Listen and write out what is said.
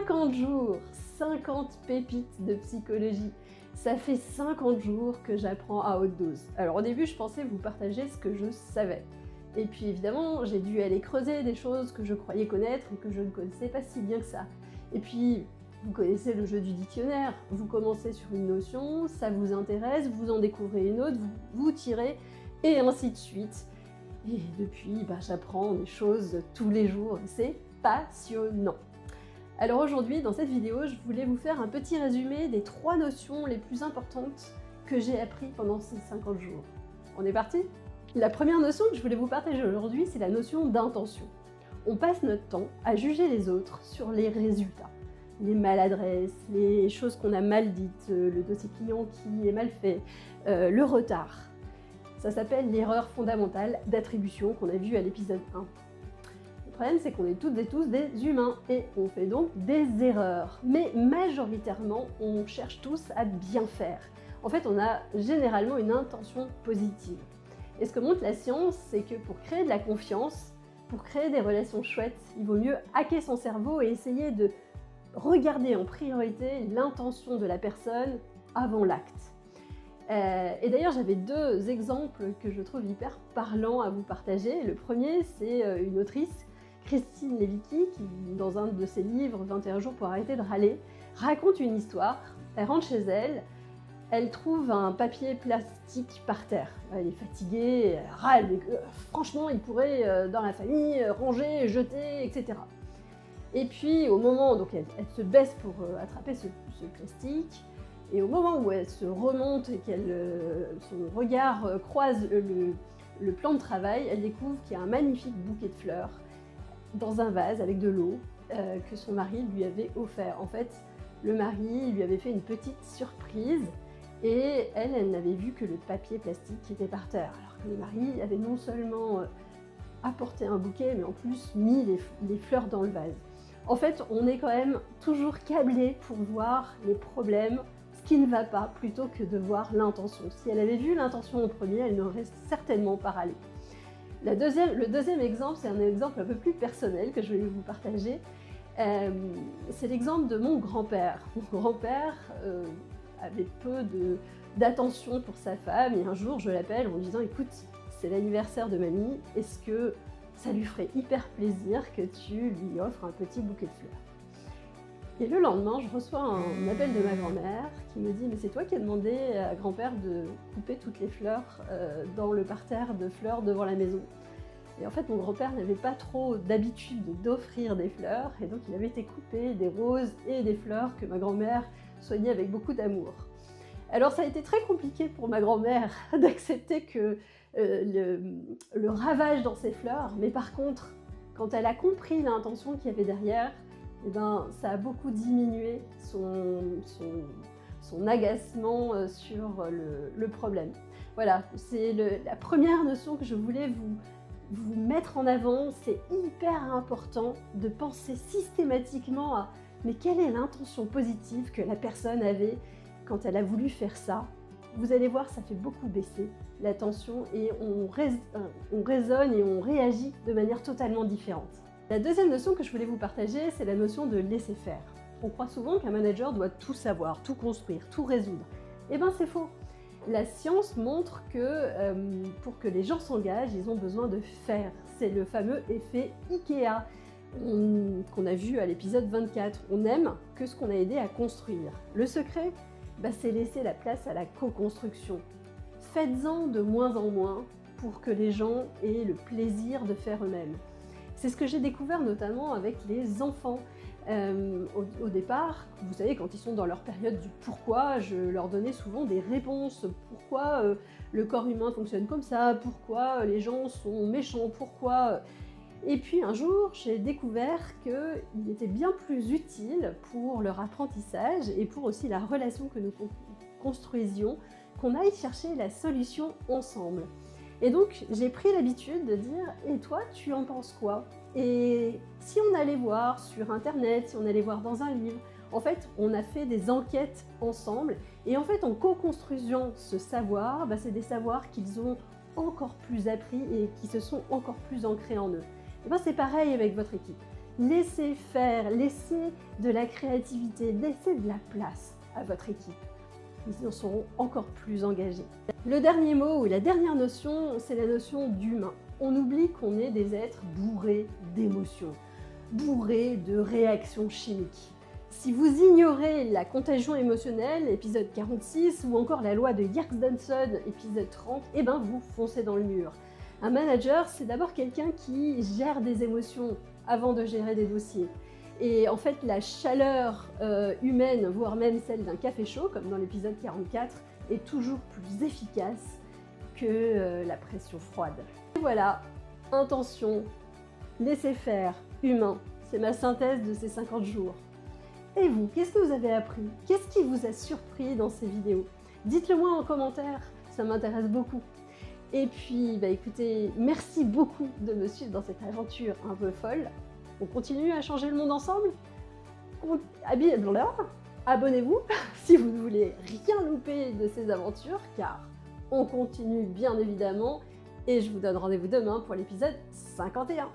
50 jours, 50 pépites de psychologie. Ça fait 50 jours que j'apprends à haute dose. Alors au début, je pensais vous partager ce que je savais. Et puis évidemment, j'ai dû aller creuser des choses que je croyais connaître et que je ne connaissais pas si bien que ça. Et puis, vous connaissez le jeu du dictionnaire. Vous commencez sur une notion, ça vous intéresse, vous en découvrez une autre, vous tirez, et ainsi de suite. Et depuis, j'apprends des choses tous les jours. C'est passionnant. Alors aujourd'hui, dans cette vidéo, je voulais vous faire un petit résumé des 3 notions les plus importantes que j'ai appris pendant ces 50 jours. On est parti? La première notion que je voulais vous partager aujourd'hui, c'est la notion d'intention. On passe notre temps à juger les autres sur les résultats, les maladresses, les choses qu'on a mal dites, le dossier client qui est mal fait, le retard. Ça s'appelle l'erreur fondamentale d'attribution qu'on a vue à l'épisode 1. Le problème, c'est qu'on est toutes et tous des humains et on fait donc des erreurs. Mais majoritairement, on cherche tous à bien faire. En fait, on a généralement une intention positive. Et ce que montre la science, c'est que pour créer de la confiance, pour créer des relations chouettes, il vaut mieux hacker son cerveau et essayer de regarder en priorité l'intention de la personne avant l'acte. Et d'ailleurs, j'avais 2 exemples que je trouve hyper parlants à vous partager. Le premier, c'est une autrice, Christine Levicki, qui, dans un de ses livres, 21 jours pour arrêter de râler, raconte une histoire. Elle rentre chez elle, elle trouve un papier plastique par terre. Elle est fatiguée, elle râle, mais franchement, il pourrait, dans la famille, ranger, jeter, etc. Et puis, au moment, donc elle se baisse pour attraper ce plastique, et au moment où elle se remonte et son regard croise le plan de travail, elle découvre qu'il y a un magnifique bouquet de fleurs dans un vase avec de l'eau que son mari lui avait offert. En fait, le mari lui avait fait une petite surprise et elle n'avait vu que le papier plastique qui était par terre. Alors que le mari avait non seulement apporté un bouquet, mais en plus mis les fleurs dans le vase. En fait, on est quand même toujours câblé pour voir les problèmes, ce qui ne va pas, plutôt que de voir l'intention. Si elle avait vu l'intention en premier, elle n'aurait certainement pas râlé. Le deuxième exemple, c'est un exemple un peu plus personnel que je vais vous partager. C'est l'exemple de mon grand-père. Mon grand-père avait peu d'attention pour sa femme et un jour, je l'appelle en lui disant « Écoute, c'est l'anniversaire de mamie, est-ce que ça lui ferait hyper plaisir que tu lui offres un petit bouquet de fleurs ?» Et le lendemain, je reçois un appel de ma grand-mère qui me dit « Mais c'est toi qui as demandé à grand-père de couper toutes les fleurs dans le parterre de fleurs devant la maison. » Et en fait, mon grand-père n'avait pas trop d'habitude d'offrir des fleurs, et donc il avait été coupé des roses et des fleurs que ma grand-mère soignait avec beaucoup d'amour. Alors ça a été très compliqué pour ma grand-mère d'accepter que le ravage dans ses fleurs, mais par contre, quand elle a compris l'intention qu'il y avait derrière, eh ben, ça a beaucoup diminué son agacement sur le problème. Voilà, c'est la première notion que je voulais vous mettre en avant. C'est hyper important de penser systématiquement à mais quelle est l'intention positive que la personne avait quand elle a voulu faire ça. Vous allez voir, ça fait beaucoup baisser la tension et on raisonne et on réagit de manière totalement différente. La deuxième notion que je voulais vous partager, c'est la notion de laisser faire. On croit souvent qu'un manager doit tout savoir, tout construire, tout résoudre. Eh bien, c'est faux. La science montre que pour que les gens s'engagent, ils ont besoin de faire. C'est le fameux effet IKEA qu'on a vu à l'épisode 24. On n'aime que ce qu'on a aidé à construire. Le secret, c'est laisser la place à la co-construction. Faites-en de moins en moins pour que les gens aient le plaisir de faire eux-mêmes. C'est ce que j'ai découvert notamment avec les enfants. Au départ, vous savez, quand ils sont dans leur période du pourquoi, je leur donnais souvent des réponses. Pourquoi le corps humain fonctionne comme ça? Pourquoi les gens sont méchants? Pourquoi? Et puis un jour, j'ai découvert qu'il était bien plus utile pour leur apprentissage et pour aussi la relation que nous construisions, qu'on aille chercher la solution ensemble. Et donc, j'ai pris l'habitude de dire « Et toi, tu en penses quoi ?» Et si on allait voir sur Internet, si on allait voir dans un livre, en fait, on a fait des enquêtes ensemble. Et en fait, en co-construisant ce savoir, c'est des savoirs qu'ils ont encore plus appris et qui se sont encore plus ancrés en eux. Et c'est pareil avec votre équipe. Laissez faire, laissez de la créativité, laissez de la place à votre équipe. Ils en seront encore plus engagés. Le dernier mot ou la dernière notion, c'est la notion d'humain. On oublie qu'on est des êtres bourrés d'émotions, bourrés de réactions chimiques. Si vous ignorez la contagion émotionnelle, épisode 46, ou encore la loi de Yerkes-Dodson, épisode 30, eh ben vous foncez dans le mur. Un manager, c'est d'abord quelqu'un qui gère des émotions avant de gérer des dossiers. Et en fait, la chaleur humaine, voire même celle d'un café chaud, comme dans l'épisode 44, est toujours plus efficace que la pression froide. Et voilà, intention, laisser faire, humain, c'est ma synthèse de ces 50 jours. Et vous, qu'est-ce que vous avez appris? Qu'est-ce qui vous a surpris dans ces vidéos? Dites-le moi en commentaire, ça m'intéresse beaucoup. Et puis, écoutez, merci beaucoup de me suivre dans cette aventure un peu folle. On continue à changer le monde ensemble? Abonnez-vous si vous ne voulez rien louper de ces aventures, car on continue bien évidemment. Et je vous donne rendez-vous demain pour l'épisode 51.